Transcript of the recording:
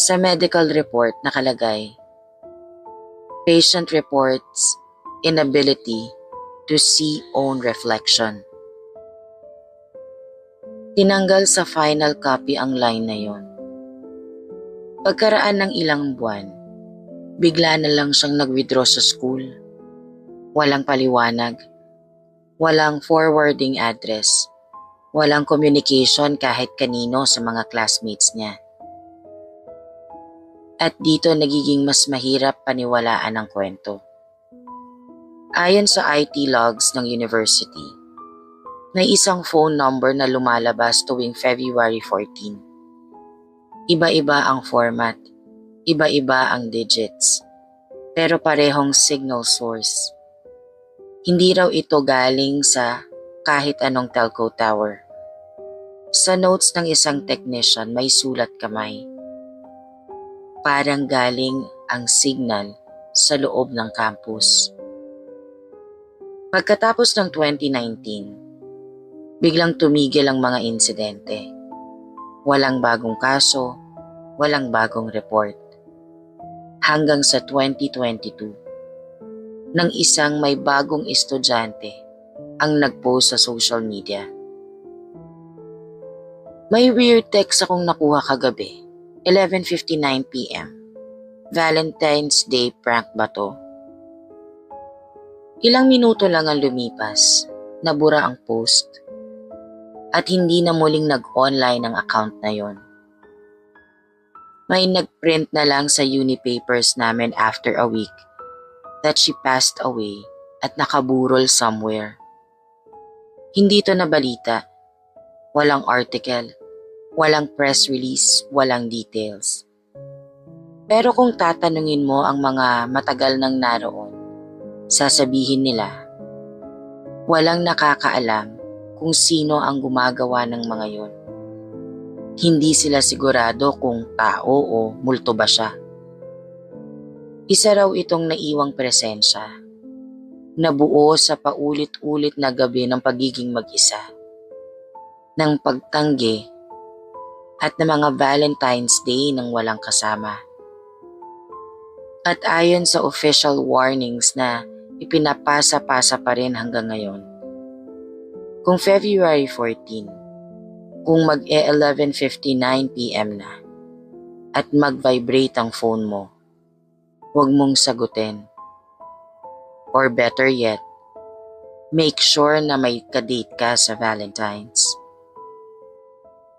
Sa medical report nakalagay, patient reports inability to see own reflection. Tinanggal sa final copy ang line na yon. Pagkaraan ng ilang buwan, bigla na lang siyang nag-withdraw sa school. Walang paliwanag, walang forwarding address, walang communication kahit kanino sa mga classmates niya. At dito nagiging mas mahirap paniwalaan ang kwento. Ayon sa IT logs ng university, may isang phone number na lumalabas tuwing February 14. Iba-iba ang format, iba-iba ang digits, pero parehong signal source. Hindi raw ito galing sa kahit anong telco tower. Sa notes ng isang technician may sulat kamay. Parang galing ang signal sa loob ng campus. Pagkatapos ng 2019, biglang tumigil ang mga insidente. Walang bagong kaso, walang bagong report. Hanggang sa 2022, nang isang may bagong estudyante ang nag-post sa social media. May weird text akong nakuha kagabi, 11:59 p.m. Valentine's Day prank ba to? Ilang minuto lang ang lumipas, nabura ang post, at hindi na muling nag-online ang account na yon. May nag-print na lang sa uni papers namin after a week that she passed away at nakaburol somewhere. Hindi to na balita, walang article, walang press release, walang details. Pero kung tatanungin mo ang mga matagal nang naroon, sasabihin nila, walang nakakaalam kung sino ang gumagawa ng mga yon. Hindi sila sigurado kung tao o multo ba siya. Isa raw itong naiwang presensya, nabuo sa paulit-ulit na gabi ng pagiging mag-isa, ng pagtanggi at ng mga Valentine's Day nang walang kasama. At ayon sa official warnings na ipinapasa-pasa pa rin hanggang ngayon, kung February 14, kung mag-11:59 p.m. na at mag-vibrate ang phone mo, huwag mong sagutin. Or better yet, make sure na may kadate ka sa Valentine's.